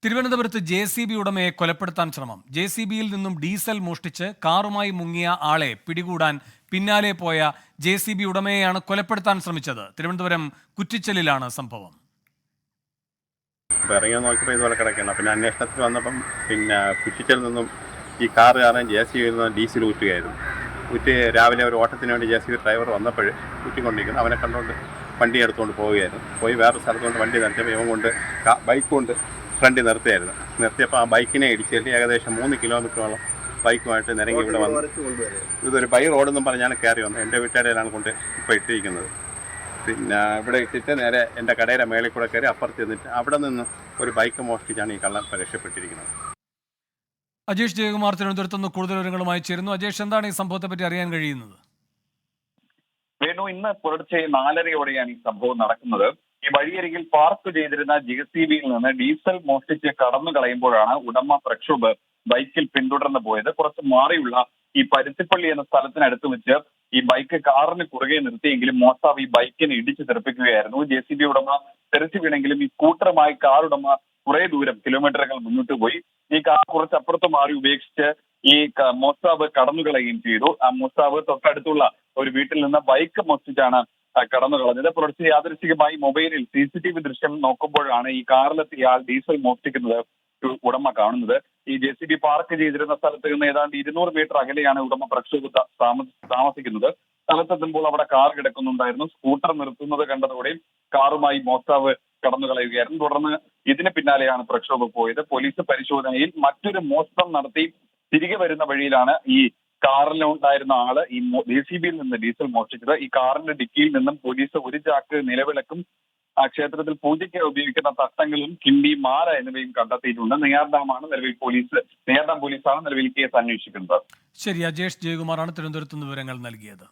തിരുവനന്തപുരത്ത് JCB ഉടമയെ കൊലപ്പെടുത്താൻ ശ്രമം. JCBയിൽ നിന്നും ഡീസൽ മോഷ്ടിച്ച് കാറുമായി മുങ്ങിയ ആളെ പിടികൂടാൻ പിന്നാലെ പോയ JCB ഉടമയെയാണ് കൊലപ്പെടുത്താൻ ശ്രമിച്ചത്. തിരുവനന്തപുരം കുറ്റിച്ചലിലാണ് സംഭവം. ഇറങ്ങി നോക്കിയപ്പോൾ ഇതുപോലെ കിടക്കുകയാണ്. പിന്നെ അന്വേഷണത്തിൽ വന്നപ്പം കുറ്റിച്ചലിൽ നിന്നും ഈ കാറുകാരൻ JCBയിൽ നിന്ന് ഡീസൽ ഊറ്റുകയായിരുന്നു. ഊറ്റി രാവിലെ ഒരു ഓട്ടത്തിന് വേണ്ടി JCB ഡ്രൈവർ വന്നപ്പോൾ ഊറ്റിക്കൊണ്ടിരിക്കുന്നു. അവനെ കണ്ടുകൊണ്ട് വണ്ടി എടുത്തുകൊണ്ട് പോവുകയായിരുന്നു. പോയി വേറൊരു സ്ഥലത്ത് കൊണ്ട് വണ്ടി നിർത്തിയപ്പോൾ ഇവൻ കൊണ്ട് ബൈക്ക് കൊണ്ട് ഫ്രണ്ടിൽ നിർത്തിയപ്പോൾ ആ ബൈക്കിനെ ഇടിച്ചിട്ട് ഏകദേശം 3 കിലോമീറ്ററോളം ബൈക്കുമായിട്ട് നിരങ്ങി ഇവിടെ വന്നു. ഇതൊരു ബൈ റോഡെന്നും പറഞ്ഞാണ് കയറി വന്നത്. എൻ്റെ വീട്ടുകാരിലാണ് കൊണ്ട് ഇപ്പോൾ ഇട്ടിരിക്കുന്നത്. ഇവിടെ ഇട്ടിട്ട് നേരെ എൻ്റെ കടയുടെ മേളിൽ കൂടെ കയറി അപ്പുറത്ത് ചെന്നിട്ട് അവിടെ നിന്ന് ഒരു ബൈക്ക് മോഷ്ടിച്ചാണ് ഈ കള്ളൻ രക്ഷപ്പെട്ടിരിക്കുന്നത്. അജേഷ് ജയകുമാർ തിരുവനന്തപുരത്ത് നിന്ന് കൂടുതൽ വിവരങ്ങളുമായി ചേരുന്നു. അജേഷ്, എന്താണ് ഈ സംഭവത്തെ പറ്റി അറിയാൻ കഴിയുന്നത്? വേണു, ഇന്ന് പുലർച്ചെ 4:30യോടെയാണ് ഈ സംഭവം നടക്കുന്നത്. ഈ വഴിയരികിൽ പാർക്ക് ചെയ്തിരുന്ന JCBയിൽ നിന്ന് ഡീസൽ മോഷ്ടിച്ച് കടന്നു കളയുമ്പോഴാണ് ഉടമ പ്രക്ഷോഭ് ബൈക്കിൽ പിന്തുടർന്ന് പോയത്. കുറച്ച് മാറിയുള്ള ഈ പരുത്തിപ്പള്ളി എന്ന സ്ഥലത്തിനടുത്ത് വെച്ച് ഈ ബൈക്ക് കാറിന് കുറുകെ നിർത്തിയെങ്കിലും മോഷ്ടാവ് ഈ ബൈക്കിനെ ഇടിച്ചു തെറിപ്പിക്കുകയായിരുന്നു. JCB ഉടമ തെറിച്ചു വീണെങ്കിലും ഈ സ്കൂട്ടറുമായി കാർ ഉടമ കുറെ ദൂരം കിലോമീറ്ററുകൾ മുന്നോട്ട് പോയി. ഈ കാർ കുറച്ചപ്പുറത്ത് മാറി ഉപേക്ഷിച്ച് ഈ മോഷ്ടാവ് കടന്നു കളയുകയും ചെയ്തു. ആ മോഷ്ടാവ് തൊട്ടടുത്തുള്ള ഒരു വീട്ടിൽ നിന്ന് ബൈക്ക് മോഷ്ടിച്ചാണ് കടന്നു കളഞ്ഞത്. പുലർച്ചെ യാദൃശ്ചികമായി മൊബൈലിൽ CCTV ദൃശ്യം നോക്കുമ്പോഴാണ് ഈ കാറിലെത്തിയ ആൾ ഡീസൽ മോഷ്ടിക്കുന്നത് ഉടമ കാണുന്നത്. ഈ JCB പാർക്ക് ചെയ്തിരുന്ന സ്ഥലത്ത് നിന്ന് ഏതാണ്ട് 200 മീറ്റർ അകലെയാണ് ഉടമ പ്രക്ഷോഭ് താമസിക്കുന്നത്. സ്ഥലത്തെത്തുമ്പോൾ അവിടെ കാർ കിടക്കുന്നുണ്ടായിരുന്നു. സ്കൂട്ടർ നിർത്തുന്നത് കണ്ടതോടെ കാറുമായി മോഷ്ടാവ് കടന്നു കളയുകയായിരുന്നു. തുടർന്ന് ഇതിന് പിന്നാലെയാണ് പ്രക്ഷോഭ് പോയത്. പോലീസ് പരിശോധനയിൽ മറ്റൊരു മോഷണം നടത്തി തിരികെ വരുന്ന വഴിയിലാണ് ഈ കാറിലുണ്ടായിരുന്ന ആള് ഈ JCBയിൽ നിന്ന് ഡീസൽ മോഷ്ടിച്ചത്. ഈ കാറിന്റെ ഡിക്കിയിൽ നിന്നും പോലീസ് ഒരു ചാക്ക് നിലവിളക്കും ക്ഷേത്രത്തിൽ പൂജയ്ക്ക് ഉപയോഗിക്കുന്ന തട്ടങ്ങളും കിണ്ടി, മാല എന്നിവയും കണ്ടെത്തിയിട്ടുണ്ട്. നെയ്യാർഡാം പോലീസാണ് നിലവിൽ കേസ് അന്വേഷിക്കുന്നത്. ശരി, അജേഷ് ജയകുമാറാണ് തിരുവനന്തപുരത്ത് നിന്ന് വിവരങ്ങൾ നൽകിയത്.